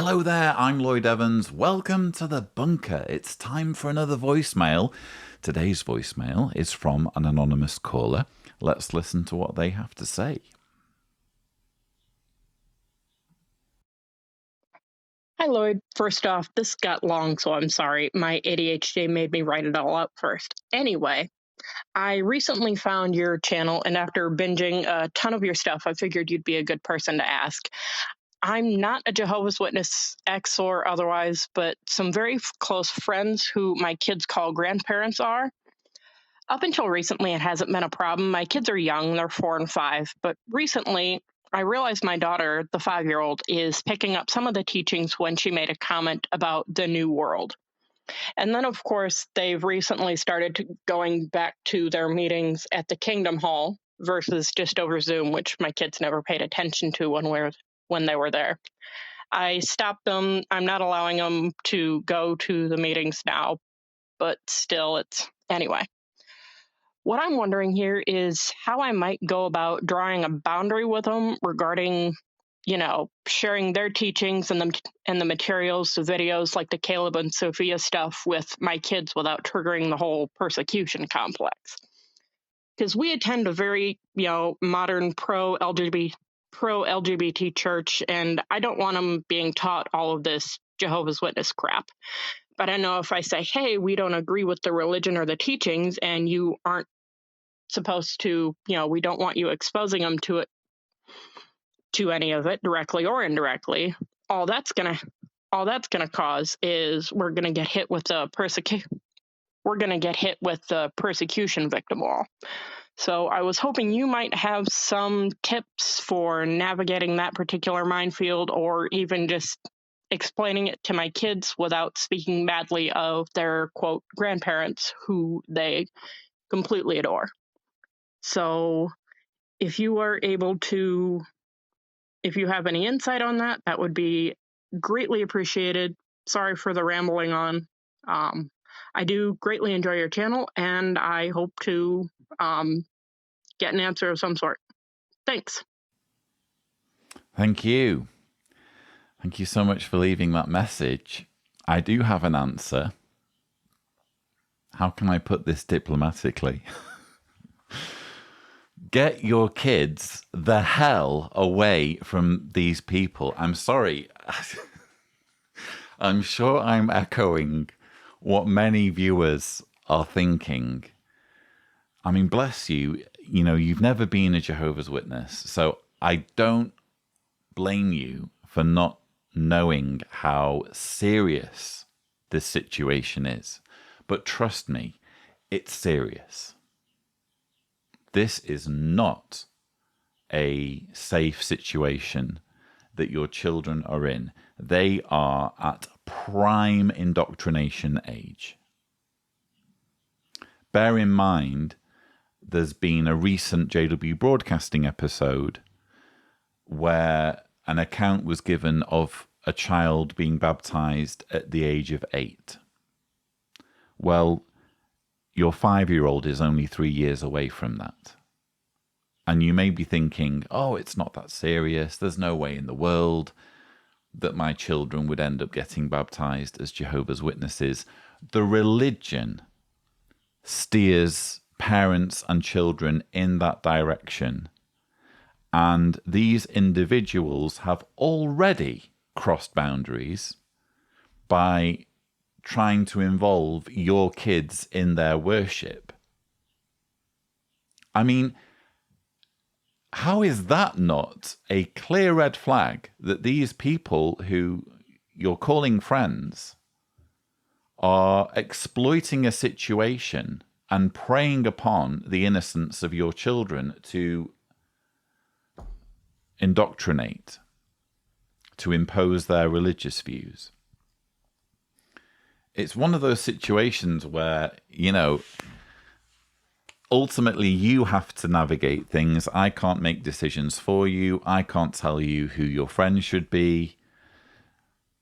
Hello there, I'm Lloyd Evans. Welcome to the bunker. It's time for another voicemail. Today's voicemail is from an anonymous caller. Let's listen to what they have to say. Hi, Lloyd. First off, this got long, so I'm sorry. My ADHD made me write it all out first. Anyway, I recently found your channel, and after binging a ton of your stuff, I figured you'd be a good person to ask. I'm not a Jehovah's Witness ex or otherwise, but some very close friends who my kids call grandparents are. Up until recently, it hasn't been a problem. My kids are young, they're 4 and 5, but recently, I realized my daughter, the 5-year-old, is picking up some of the teachings when she made a comment about the new world. And then, of course, they've recently started going back to their meetings at the Kingdom Hall versus just over Zoom, which my kids never paid attention to when they were there. I stopped them. I'm not allowing them to go to the meetings now, but still, anyway. What I'm wondering here is how I might go about drawing a boundary with them regarding, sharing their teachings and the materials, the videos like the Caleb and Sophia stuff with my kids without triggering the whole persecution complex. Because we attend a very, modern pro-LGBT church, and I don't want them being taught all of this Jehovah's Witness crap. But I know if I say, hey, we don't agree with the religion or the teachings, and you aren't supposed to, we don't want you exposing them to any of it directly or indirectly. All that's gonna cause is we're gonna get hit with the persecution victim wall. So I was hoping you might have some tips for navigating that particular minefield, or even just explaining it to my kids without speaking badly of their quote grandparents who they completely adore. So if you are able to, if you have any insight on that, that would be greatly appreciated. Sorry for the rambling on. I do greatly enjoy your channel, and I hope to get an answer of some sort. Thanks. Thank you. Thank you so much for leaving that message. I do have an answer. How can I put this diplomatically? Get your kids the hell away from these people. I'm sorry. I'm sure I'm echoing what many viewers are thinking. I mean, bless you, you've never been a Jehovah's Witness, so I don't blame you for not knowing how serious this situation is. But trust me, it's serious. This is not a safe situation that your children are in. They are at prime indoctrination age. Bear in mind, there's been a recent JW Broadcasting episode where an account was given of a child being baptized at the age of 8. Well, your 5-year-old is only 3 years away from that. And you may be thinking, oh, it's not that serious. There's no way in the world that my children would end up getting baptized as Jehovah's Witnesses. The religion steers parents and children in that direction. And these individuals have already crossed boundaries by trying to involve your kids in their worship. I mean, how is that not a clear red flag that these people who you're calling friends are exploiting a situation and preying upon the innocence of your children to indoctrinate, to impose their religious views? It's one of those situations where, ultimately you have to navigate things. I can't make decisions for you. I can't tell you who your friends should be.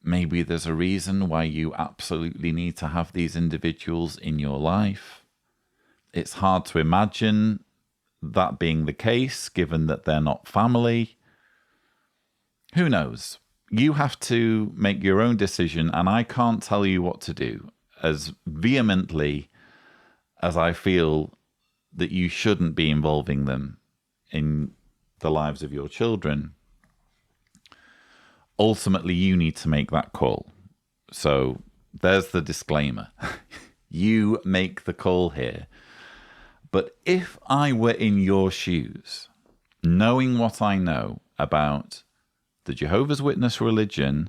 Maybe there's a reason why you absolutely need to have these individuals in your life. It's hard to imagine that being the case, given that they're not family. Who knows? You have to make your own decision, and I can't tell you what to do. As vehemently as I feel that you shouldn't be involving them in the lives of your children, ultimately you need to make that call. So there's the disclaimer. You make the call here. But if I were in your shoes, knowing what I know about the Jehovah's Witness religion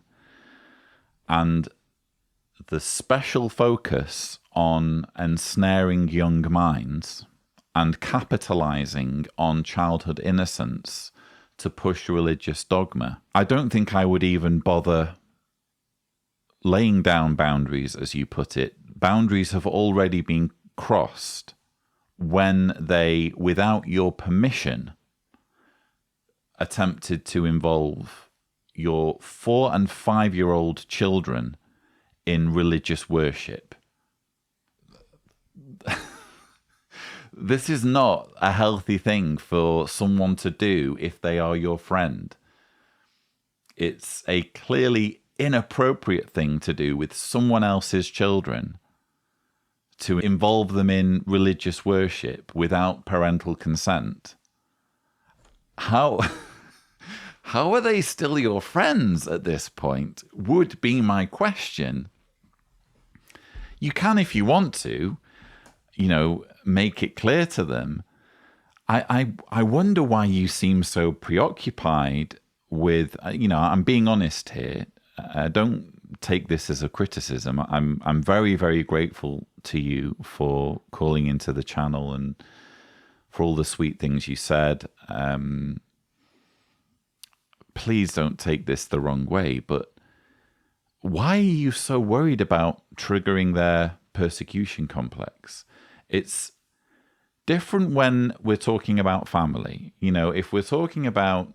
and the special focus on ensnaring young minds and capitalizing on childhood innocence to push religious dogma, I don't think I would even bother laying down boundaries, as you put it. Boundaries have already been crossed when they, without your permission, attempted to involve your 4 and 5-year-old children in religious worship. This is not a healthy thing for someone to do if they are your friend. It's a clearly inappropriate thing to do with someone else's children, to involve them in religious worship without parental consent. How are they still your friends at this point, would be my question. You can, if you want to, make it clear to them. I wonder why you seem so preoccupied with, I'm being honest here. Don't take this as a criticism. I'm very, very grateful to you for calling into the channel and for all the sweet things you said. Please don't take this the wrong way, but why are you so worried about triggering their persecution complex? It's different when we're talking about family. If we're talking about,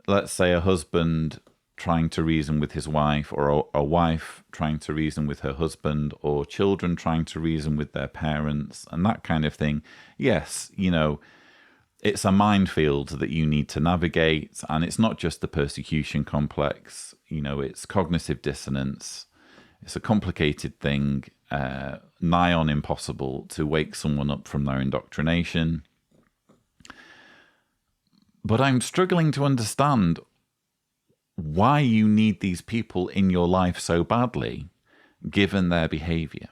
let's say, a husband trying to reason with his wife, or a wife trying to reason with her husband, or children trying to reason with their parents, and that kind of thing, yes, it's a minefield that you need to navigate. And it's not just the persecution complex, it's cognitive dissonance. It's a complicated thing, nigh on impossible to wake someone up from their indoctrination. But I'm struggling to understand why you need these people in your life so badly, given their behavior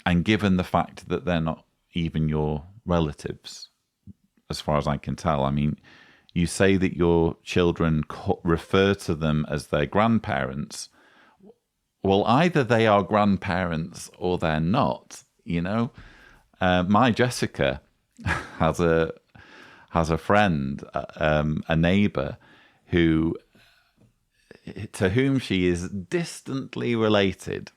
and given the fact that they're not even your relatives, as far as I can tell. I mean, you say that your children refer to them as their grandparents. Well, either they are grandparents or they're not, My Jessica has a friend, a neighbor, to whom she is distantly related.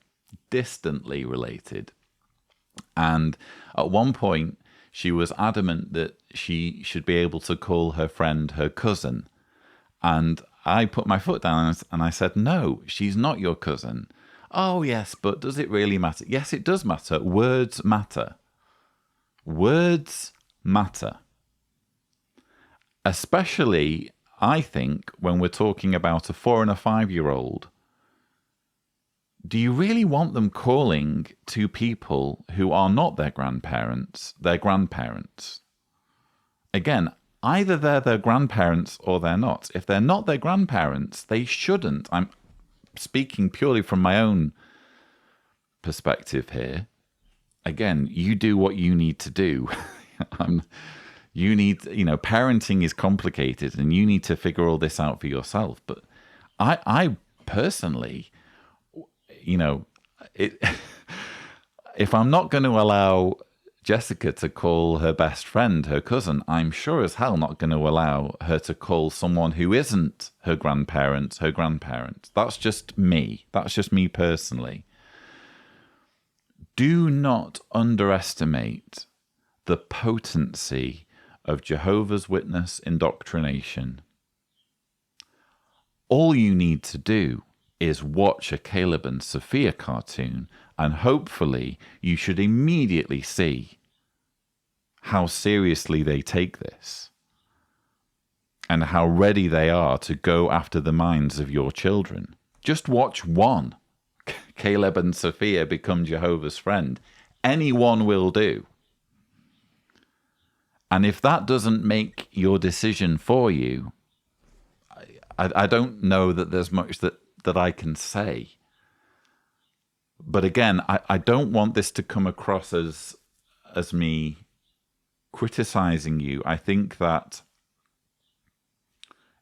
And at one point, she was adamant that she should be able to call her friend her cousin. And I put my foot down and I said, no, she's not your cousin. Oh, yes, but does it really matter? Yes, it does matter. Words matter. Words matter. Especially, I think, when we're talking about a 4 and a 5-year-old. Do you really want them calling to people who are not their grandparents, their grandparents? Again, either they're their grandparents or they're not. If they're not their grandparents, they shouldn't. I'm speaking purely from my own perspective here. Again, you do what you need to do. Parenting is complicated and you need to figure all this out for yourself. But I personally, if I'm not going to allow Jessica to call her best friend her cousin, I'm sure as hell not going to allow her to call someone who isn't her grandparent her grandparent. That's just me. That's just me personally. Do not underestimate the potency of Jehovah's Witness indoctrination. All you need to do is watch a Caleb and Sophia cartoon, and hopefully you should immediately see how seriously they take this. and how ready they are to go after the minds of your children. Just watch one. Caleb and Sophia become Jehovah's friend. Anyone will do. And if that doesn't make your decision for you, I don't know that there's much that I can say. But again, I don't want this to come across as me criticizing you. I think that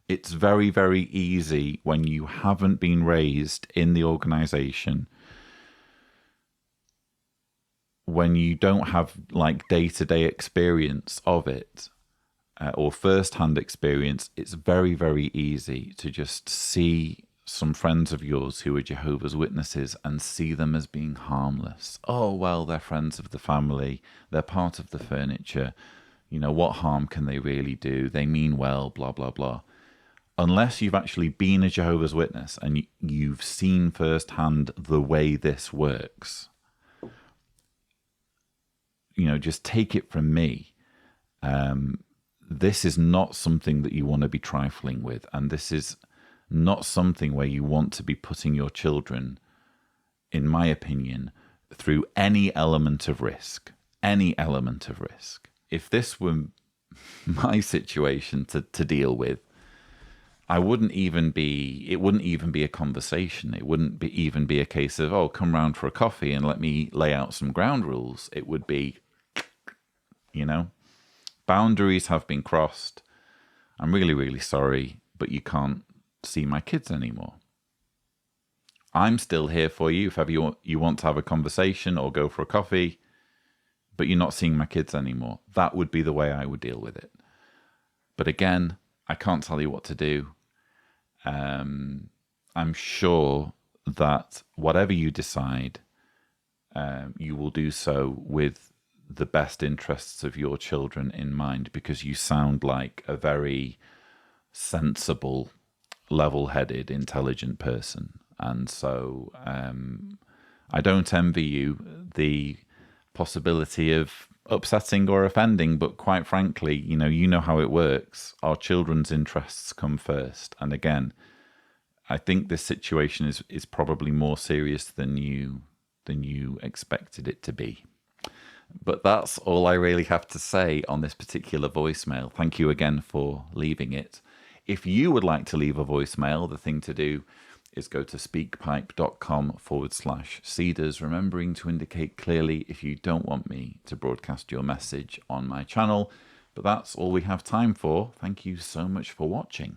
it's very, very easy when you haven't been raised in the organization, when you don't have like day-to-day experience of it, or first-hand experience, it's very, very easy to just see some friends of yours who are Jehovah's Witnesses and see them as being harmless. Oh, well, they're friends of the family. They're part of the furniture. You know, what harm can they really do? They mean well, blah, blah, blah. Unless you've actually been a Jehovah's Witness and you've seen firsthand the way this works, you know, just take it from me. This is not something that you want to be trifling with. And this is not something where you want to be putting your children, in my opinion, through any element of risk. Any element of risk. If this were my situation to deal with, it wouldn't even be a conversation. It wouldn't even be a case of, oh, come round for a coffee and let me lay out some ground rules. It would be, you know, boundaries have been crossed. I'm really, really sorry, but you can't see my kids anymore. I'm still here for you if ever you want to have a conversation or go for a coffee, but you're not seeing my kids anymore. That would be the way I would deal with it. But again, I can't tell you what to do. I'm sure that whatever you decide, you will do so with the best interests of your children in mind, because you sound like a very sensible, level-headed, intelligent person. And so I don't envy you the possibility of upsetting or offending, but quite frankly, you know how it works. Our children's interests come first. And again, I think this situation is probably more serious than you expected it to be. But that's all I really have to say on this particular voicemail. Thank you again for leaving it. If you would like to leave a voicemail, the thing to do is go to speakpipe.com/Cedars, remembering to indicate clearly if you don't want me to broadcast your message on my channel. But that's all we have time for. Thank you so much for watching.